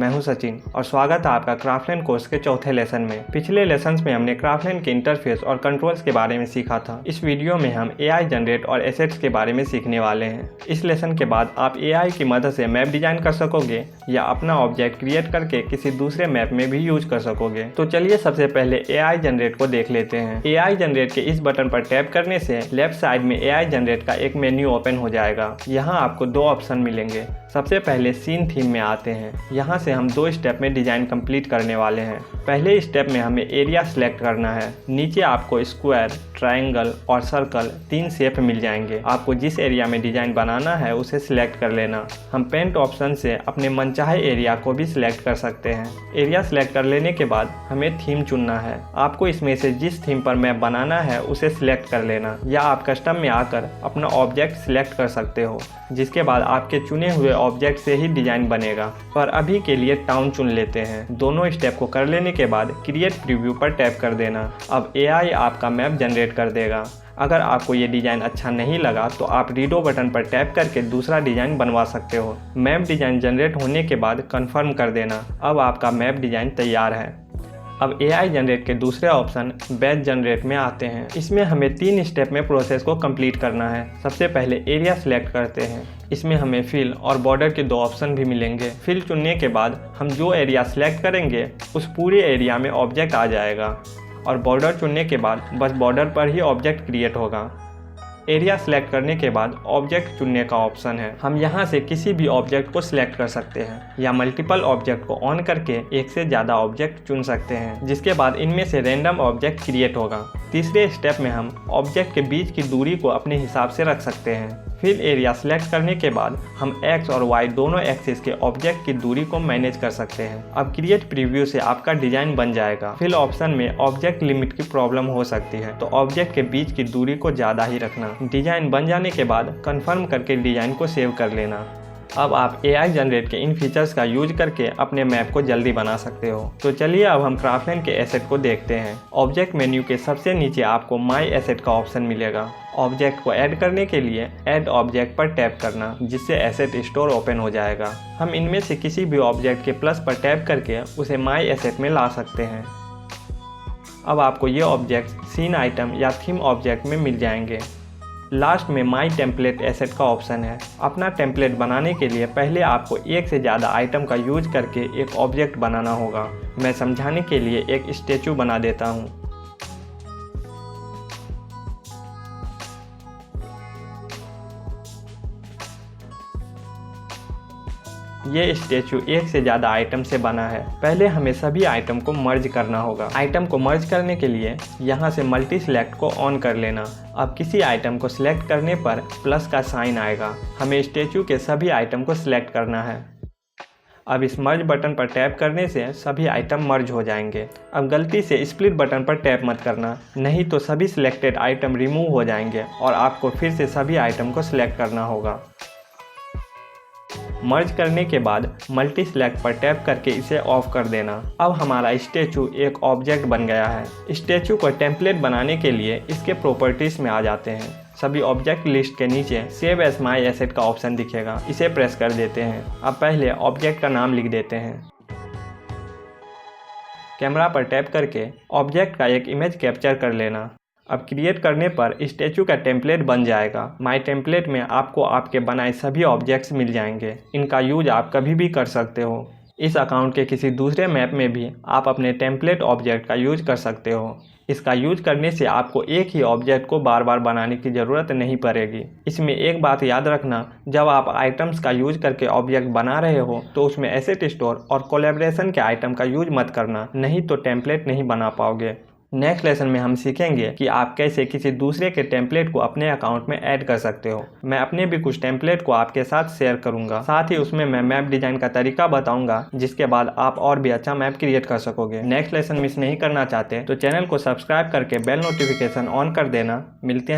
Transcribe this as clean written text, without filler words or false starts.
मैं हूं सचिन और स्वागत है आपका क्राफ्टलैंड कोर्स के चौथे लेसन में। पिछले लेसन्स में हमने क्राफ्टलैंड के इंटरफेस और कंट्रोल्स के बारे में सीखा था। इस वीडियो में हम एआई जनरेट और एसेट्स के बारे में सीखने वाले हैं। इस लेसन के बाद आप एआई की मदद से मैप डिजाइन कर सकोगे या अपना ऑब्जेक्ट क्रिएट करके किसी दूसरे मैप में भी यूज कर सकोगे। तो चलिए सबसे पहले एआई जनरेट को देख लेते हैं। एआई जनरेट के इस बटन पर टैप करने से लेफ्ट साइड में एआई जनरेट का एक मेन्यू ओपन हो जाएगा। यहाँ आपको दो ऑप्शन मिलेंगे। सबसे पहले सीन थीम में आते हैं। यहाँ से हम 2 स्टेप में डिजाइन कंप्लीट करने वाले हैं। पहले स्टेप में हमें एरिया सिलेक्ट करना है। नीचे आपको स्क्वायर, ट्रायंगल और सर्कल 3 शेप मिल जाएंगे। आपको जिस एरिया में डिजाइन बनाना है उसे सिलेक्ट कर लेना। हम पेंट ऑप्शन से अपने मनचाहे एरिया को भी सिलेक्ट कर सकते हैं। एरिया सिलेक्ट कर लेने के बाद हमें थीम चुनना है। आपको इसमें से जिस थीम पर मैप बनाना है उसे सिलेक्ट कर लेना, या आप कस्टम में आकर अपना ऑब्जेक्ट सिलेक्ट कर सकते हो, जिसके बाद आपके चुने हुए ऑब्जेक्ट से ही डिजाइन बनेगा। पर अभी के लिए टाउन चुन लेते हैं। दोनों स्टेप को कर लेने के बाद क्रिएट प्रीव्यू पर टैप कर देना। अब एआई आपका मैप जनरेट कर देगा। अगर आपको ये डिज़ाइन अच्छा नहीं लगा तो आप रीडो बटन पर टैप करके दूसरा डिज़ाइन बनवा सकते हो। मैप डिज़ाइन जनरेट होने के बाद कंफर्म कर देना। अब आपका मैप डिज़ाइन तैयार है। अब एआई जनरेट के दूसरे ऑप्शन बैच जनरेट में आते हैं। इसमें हमें 3 स्टेप में प्रोसेस को कंप्लीट करना है। सबसे पहले एरिया सिलेक्ट करते हैं। इसमें हमें फिल और बॉर्डर के 2 ऑप्शन भी मिलेंगे। फिल चुनने के बाद हम जो एरिया सिलेक्ट करेंगे उस पूरे एरिया में ऑब्जेक्ट आ जाएगा, और बॉर्डर चुनने के बाद बस बॉर्डर पर ही ऑब्जेक्ट क्रिएट होगा। एरिया सिलेक्ट करने के बाद ऑब्जेक्ट चुनने का ऑप्शन है। हम यहाँ से किसी भी ऑब्जेक्ट को सिलेक्ट कर सकते हैं या मल्टीपल ऑब्जेक्ट को ऑन करके एक से ज़्यादा ऑब्जेक्ट चुन सकते हैं, जिसके बाद इनमें से रैंडम ऑब्जेक्ट क्रिएट होगा। तीसरे स्टेप में हम ऑब्जेक्ट के बीच की दूरी को अपने हिसाब से रख सकते हैं। फिल एरिया सिलेक्ट करने के बाद हम X और Y दोनों एक्सिस के ऑब्जेक्ट की दूरी को मैनेज कर सकते हैं। अब क्रिएट प्रीव्यू से आपका डिजाइन बन जाएगा। फिल ऑप्शन में ऑब्जेक्ट लिमिट की प्रॉब्लम हो सकती है, तो ऑब्जेक्ट के बीच की दूरी को ज़्यादा ही रखना। डिजाइन बन जाने के बाद कंफर्म करके डिजाइन को सेव कर लेना। अब आप एआई जनरेट के इन फीचर्स का यूज करके अपने मैप को जल्दी बना सकते हो। तो चलिए अब हम क्राफ्टलैंड के एसेट को देखते हैं। ऑब्जेक्ट मेन्यू के सबसे नीचे आपको माई एसेट का ऑप्शन मिलेगा। ऑब्जेक्ट को ऐड करने के लिए ऐड ऑब्जेक्ट पर टैप करना, जिससे एसेट स्टोर ओपन हो जाएगा। हम इनमें से किसी भी ऑब्जेक्ट के प्लस पर टैप करके उसे माई एसेट में ला सकते हैं। अब आपको ये ऑब्जेक्ट सीन आइटम या थीम ऑब्जेक्ट में मिल जाएंगे। लास्ट में माई टेम्पलेट एसेट का ऑप्शन है। अपना टेम्पलेट बनाने के लिए पहले आपको एक से ज़्यादा आइटम का यूज करके एक ऑब्जेक्ट बनाना होगा। मैं समझाने के लिए एक स्टैचू बना देता हूँ। ये स्टैचू एक से ज़्यादा आइटम से बना है। पहले हमें सभी आइटम को मर्ज करना होगा। आइटम को मर्ज करने के लिए यहाँ से मल्टी सिलेक्ट को ऑन कर लेना। अब किसी आइटम को सिलेक्ट करने पर प्लस का साइन आएगा। हमें स्टैचू के सभी आइटम को सिलेक्ट करना है। अब इस मर्ज बटन पर टैप करने से सभी आइटम मर्ज हो जाएंगे। अब गलती से स्प्लिट बटन पर टैप मत करना, नहीं तो सभी सिलेक्टेड आइटम रिमूव हो जाएंगे और आपको फिर से सभी आइटम को सिलेक्ट करना होगा। मर्ज करने के बाद मल्टी सिलेक्ट पर टैप करके इसे ऑफ कर देना। अब हमारा स्टैचू एक ऑब्जेक्ट बन गया है। स्टैचू को टेम्पलेट बनाने के लिए इसके प्रॉपर्टीज में आ जाते हैं। सभी ऑब्जेक्ट लिस्ट के नीचे सेव एज माई एसेट का ऑप्शन दिखेगा। इसे प्रेस कर देते हैं। अब पहले ऑब्जेक्ट का नाम लिख देते हैं। कैमरा पर टैप करके ऑब्जेक्ट का एक इमेज कैप्चर कर लेना। अब क्रिएट करने पर स्टैचू का टेम्पलेट बन जाएगा। माई टेम्पलेट में आपको आपके बनाए सभी ऑब्जेक्ट्स मिल जाएंगे। इनका यूज आप कभी भी कर सकते हो। इस अकाउंट के किसी दूसरे मैप में भी आप अपने टेम्पलेट ऑब्जेक्ट का यूज कर सकते हो। इसका यूज करने से आपको एक ही ऑब्जेक्ट को बार बार बनाने की ज़रूरत नहीं पड़ेगी। इसमें एक बात याद रखना, जब आप आइटम्स का यूज करके ऑब्जेक्ट बना रहे हो तो उसमें एसेट स्टोर और कोलैबोरेशन के आइटम का यूज मत करना, नहीं तो टेम्पलेट नहीं बना पाओगे। नेक्स्ट लेसन में हम सीखेंगे कि आप कैसे किसी दूसरे के टेम्पलेट को अपने अकाउंट में ऐड कर सकते हो। मैं अपने भी कुछ टेम्पलेट को आपके साथ शेयर करूंगा। साथ ही उसमें मैं मैप डिजाइन का तरीका बताऊंगा, जिसके बाद आप और भी अच्छा मैप क्रिएट कर सकोगे। नेक्स्ट लेसन मिस नहीं करना चाहते तो चैनल को सब्सक्राइब करके बेल नोटिफिकेशन ऑन कर देना। मिलते हैं